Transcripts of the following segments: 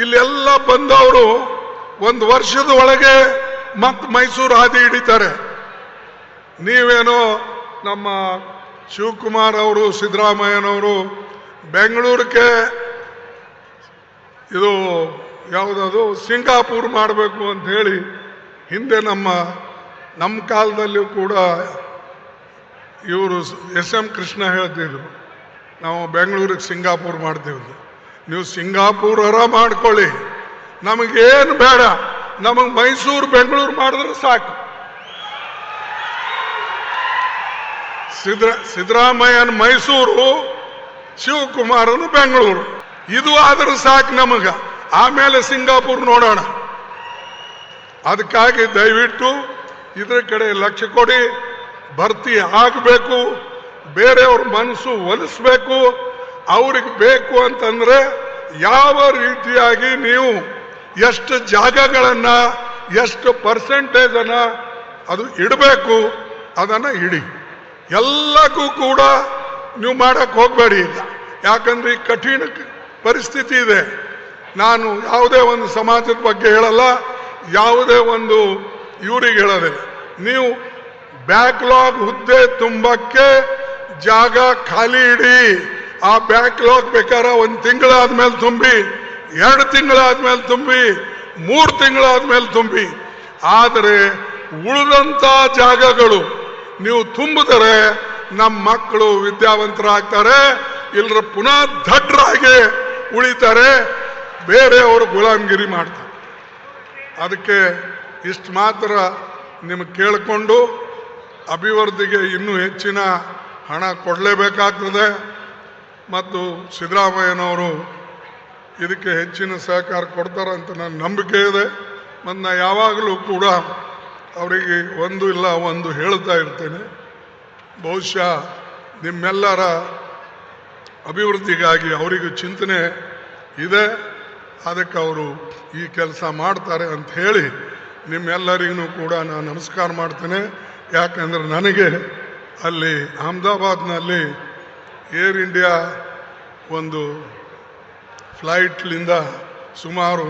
ಇಲ್ಲೆಲ್ಲ ಬಂದವರು ಒಂದು ವರ್ಷದ ಒಳಗೆ ಮತ್ತೆ ಮೈಸೂರು ಹಾದಿ ಹಿಡಿತಾರೆ. ನೀವೇನೋ ನಮ್ಮ ಶಿವಕುಮಾರ್ ಅವರು, ಸಿದ್ದರಾಮಯ್ಯನವರು ಬೆಂಗಳೂರಿಗೆ ಇದು ಯಾವುದದು ಸಿಂಗಾಪುರ್ ಮಾಡಬೇಕು ಅಂತ ಹೇಳಿ ಹಿಂದೆ ನಮ್ಮ ಕಾಲದಲ್ಲಿಯೂ ಕೂಡ ಇವರು SM ಕೃಷ್ಣ ಹೇಳ್ತಿದ್ರು, ನಾವು ಬೆಂಗಳೂರಿಗೆ ಸಿಂಗಾಪುರ್ ಮಾಡ್ತೀವಿ. ನೀವು ಸಿಂಗಾಪುರ ಮಾಡ್ಕೊಳ್ಳಿ, ನಮಗೇನು ಬೇಡ, ನಮಗೆ ಮೈಸೂರು ಬೆಂಗಳೂರು ಮಾಡಿದ್ರೆ ಸಾಕು. ಸಿದ್ದರಾಮಯ್ಯನ ಮೈಸೂರು, ಶಿವಕುಮಾರನು ಬೆಂಗಳೂರು, ಇದು ಆದ್ರೆ ಸಾಕು ನಮಗ. ಆಮೇಲೆ ಸಿಂಗಾಪುರ್ ನೋಡೋಣ. ಅದಕ್ಕಾಗಿ ದಯವಿಟ್ಟು ಇದ್ರ ಕಡೆ ಲಕ್ಷ್ಯ ಕೊಡಿ. ಭರ್ತಿ ಆಗಬೇಕು, ಬೇರೆಯವ್ರ ಮನಸ್ಸು ಒಲಿಸ್ಬೇಕು. ಅವ್ರಿಗೆ ಬೇಕು ಅಂತಂದ್ರೆ ಯಾವ ರೀತಿಯಾಗಿ ನೀವು ಎಷ್ಟು ಜಾಗಗಳನ್ನ, ಎಷ್ಟು ಪರ್ಸೆಂಟೇಜನ್ನ ಅದು ಇಡಬೇಕು, ಅದನ್ನ ಇಡಿ. ಎಲ್ಲಕ್ಕೂ ಕೂಡ ನೀವು ಮಾಡಕ್ ಹೋಗ್ಬೇಡಿ ಈಗ. ಯಾಕಂದ್ರೆ ಈ ಕಠಿಣ ಪರಿಸ್ಥಿತಿ ಇದೆ. ನಾನು ಯಾವುದೇ ಒಂದು ಸಮಾಜದ ಬಗ್ಗೆ ಹೇಳಲ್ಲ, ಯಾವುದೇ ಒಂದು ಇವರಿಗೆ ಹೇಳೋದಿಲ್ಲ. ನೀವು ಬ್ಯಾಕ್ಲಾಗ್ ಹುದ್ದೆ ತುಂಬಕ್ಕೆ ಜಾಗ ಖಾಲಿ ಇಡಿ. ಆ ಬ್ಯಾಕ್ಲಾಗ್ ಬೇಕಾದ್ರೆ 1 ತಿಂಗಳಾದ್ಮೇಲೆ ತುಂಬಿ, 2 ತಿಂಗಳಾದ್ಮೇಲೆ ತುಂಬಿ, 3 ತಿಂಗಳಾದ್ಮೇಲೆ ತುಂಬಿ. ಆದರೆ ಉಳಿದಂತ ಜಾಗಗಳು ನೀವು ತುಂಬಿದರೆ ನಮ್ಮ ಮಕ್ಕಳು ವಿದ್ಯಾವಂತರಾಗ್ತಾರೆ, ಇಲ್ಲರ ಪುನಃ ದಡ್ಡರಾಗಿ ಉಳಿತಾರೆ, ಬೇರೆಯವರು ಗುಲಾಮಗಿರಿ ಮಾಡ್ತಾರೆ. ಅದಕ್ಕೆ ಇಷ್ಟು ಮಾತ್ರ ನಿಮಗೆ ಕೇಳಿಕೊಂಡು, ಅಭಿವೃದ್ಧಿಗೆ ಇನ್ನೂ ಹೆಚ್ಚಿನ ಹಣ ಕೊಡಲೇಬೇಕಾಗ್ತದೆ. ಮತ್ತು ಸಿದ್ದರಾಮಯ್ಯನವರು ಇದಕ್ಕೆ ಹೆಚ್ಚಿನ ಸಹಕಾರ ಕೊಡ್ತಾರಂತ ನನ್ನ ನಂಬಿಕೆ ಇದೆ. ಮತ್ತು ನಾನು ಯಾವಾಗಲೂ ಕೂಡ ಅವರಿಗೆ ಒಂದು ಇಲ್ಲ ಒಂದು ಹೇಳ್ತಾ ಇರ್ತೇನೆ. ಬಹುಶಃ ನಿಮ್ಮೆಲ್ಲರ ಅಭಿವೃದ್ಧಿಗಾಗಿ ಅವರಿಗೂ ಚಿಂತನೆ ಇದೆ, ಅದಕ್ಕೆ ಅವರು ಈ ಕೆಲಸ ಮಾಡ್ತಾರೆ ಅಂತ ಹೇಳಿ ನಿಮ್ಮೆಲ್ಲರಿಗೂ ಕೂಡ ನಾನು ನಮಸ್ಕಾರ ಮಾಡ್ತೇನೆ. ಯಾಕಂದರೆ ನನಗೆ ಅಲ್ಲಿ ಅಹಮದಾಬಾದ್ನಲ್ಲಿ ಏರ್ ಇಂಡಿಯಾ ಒಂದು ಫ್ಲೈಟ್ಲಿಂದ ಸುಮಾರು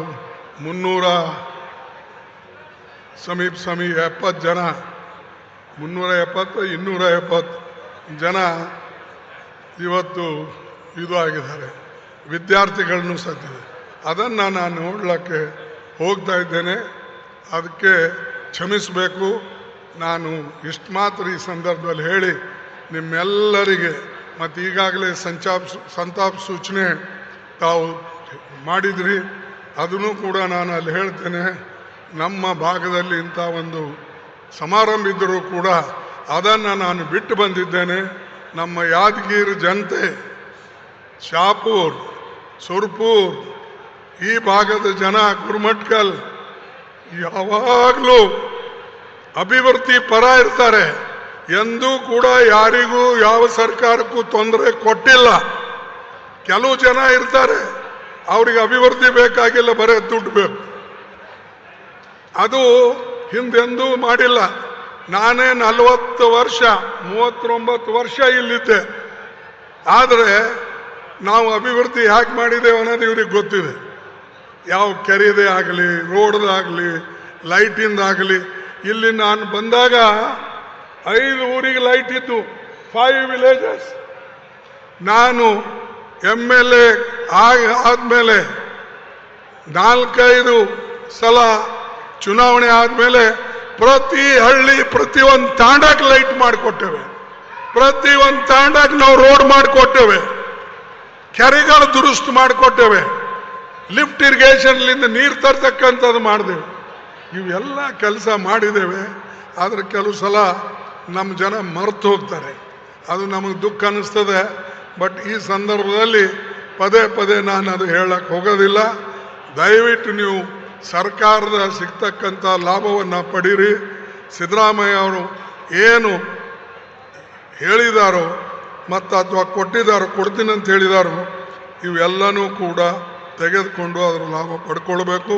70 ಜನ, 370 270 ಜನ ಇವತ್ತು ಇದು ಆಗಿದ್ದಾರೆ, ವಿದ್ಯಾರ್ಥಿಗಳನ್ನು ಸತ್ತಿದೆ. ಅದನ್ನು ನಾನು ನೋಡಲಿಕ್ಕೆ ಹೋಗ್ತಾ ಇದ್ದೇನೆ. ಅದಕ್ಕೆ ಕ್ಷಮಿಸಬೇಕು. ನಾನು ಇಷ್ಟು ಮಾತ್ರ ಈ ಸಂದರ್ಭದಲ್ಲಿ ಹೇಳಿ ನಿಮ್ಮೆಲ್ಲರಿಗೆ, ಮತ್ತು ಈಗಾಗಲೇ ಸಂತಾಪ ಸೂಚನೆ ತಾವು ಮಾಡಿದ್ರಿ, ಅದನ್ನು ಕೂಡ ನಾನು ಅಲ್ಲಿ ಹೇಳ್ತೇನೆ. ನಮ್ಮ ಭಾಗದಲ್ಲಿ ಇಂಥ ಒಂದು ಸಮಾರಂಭ ಇದ್ದರೂ ಕೂಡ ಅದನ್ನು ನಾನು ಬಿಟ್ಟು ಬಂದಿದ್ದೇನೆ. ನಮ್ಮ ಯಾದಗಿರಿ ಜನತೆ, ಶಾಪೂರ್, ಸುರ್ಪೂರ್, ಈ ಭಾಗದ ಜನ, ಗುರುಮಟ್ಕಲ್ ಯಾವಾಗಲೂ ಅಭಿವೃದ್ಧಿ ಪರ ಇರ್ತಾರೆ. ಎಂದೂ ಕೂಡ ಯಾರಿಗೂ ಯಾವ ಸರ್ಕಾರಕ್ಕೂ ತೊಂದರೆ ಕೊಟ್ಟಿಲ್ಲ. ಕೆಲವು ಜನ ಇರ್ತಾರೆ, ಅವ್ರಿಗೆ ಅಭಿವೃದ್ಧಿ ಬೇಕಾಗಿಲ್ಲ, ಬರೀ ದುಡ್ಡು ಬೇಕು. ಅದು ಹಿಂದೆಂದೂ ಮಾಡಿಲ್ಲ. ನಾನೇ 40 ವರ್ಷ 39 ವರ್ಷ ಇಲ್ಲಿದ್ದೆ. ಆದರೆ ನಾವು ಅಭಿವೃದ್ಧಿ ಯಾಕೆ ಮಾಡಿದ್ದೇವೆ ಅನ್ನೋದು ಇವ್ರಿಗೆ ಗೊತ್ತಿದೆ. ಯಾವ ಕೆರೆದೇ ಆಗಲಿ, ರೋಡ್ದಾಗಲಿ, ಲೈಟಿಂದಾಗಲಿ. ಇಲ್ಲಿ ನಾನು ಬಂದಾಗ 5 ಊರಿಗೆ ಲೈಟ್ ಇದ್ದು, 5 ವಿಲೇಜಸ್. ನಾನು MLA ಆದಮೇಲೆ 4-5 ಸಲ ಚುನಾವಣೆ ಆದಮೇಲೆ ಪ್ರತಿ ಹಳ್ಳಿ, ಪ್ರತಿ ಒಂದು ತಾಂಡಕ್ಕೆ ಲೈಟ್ ಮಾಡಿಕೊಟ್ಟೇವೆ. ಪ್ರತಿ ಒಂದು ತಾಂಡಕ್ಕೆ ನಾವು ರೋಡ್ ಮಾಡಿಕೊಟ್ಟೇವೆ, ಕೆರೆಗಳು ದುರುಸ್ತು ಮಾಡಿಕೊಟ್ಟೇವೆ, ಲಿಫ್ಟ್ ಇರಿಗೇಷನ್ಲಿಂದ ನೀರು ತರ್ತಕ್ಕಂಥದ್ದು ಮಾಡಿದೆವು. ಇವೆಲ್ಲ ಕೆಲಸ ಮಾಡಿದ್ದೇವೆ. ಆದರೆ ಕೆಲವು ಸಲ ನಮ್ಮ ಜನ ಮರೆತು ಹೋಗ್ತಾರೆ, ಅದು ನಮಗೆ ದುಃಖ ಅನ್ನಿಸ್ತದೆ. ಬಟ್ ಈ ಸಂದರ್ಭದಲ್ಲಿ ಪದೇ ಪದೇ ನಾನು ಅದು ಹೇಳಕ್ಕೆ ಹೋಗೋದಿಲ್ಲ. ದಯವಿಟ್ಟು ನೀವು ಸರ್ಕಾರದ ಸಿಗ್ತಕ್ಕಂಥ ಲಾಭವನ್ನು ಪಡೀರಿ. ಸಿದ್ದರಾಮಯ್ಯ ಅವರು ಏನು ಹೇಳಿದಾರೋ ಮತ್ತು ಅಥವಾ ಕೊಟ್ಟಿದ್ದಾರೋ, ಕೊಡ್ತೀನಿ ಅಂತ ಹೇಳಿದಾರೋ, ಇವೆಲ್ಲನೂ ಕೂಡ ತೆಗೆದುಕೊಂಡು ಅದರ ಲಾಭ ಪಡ್ಕೊಳ್ಬೇಕು.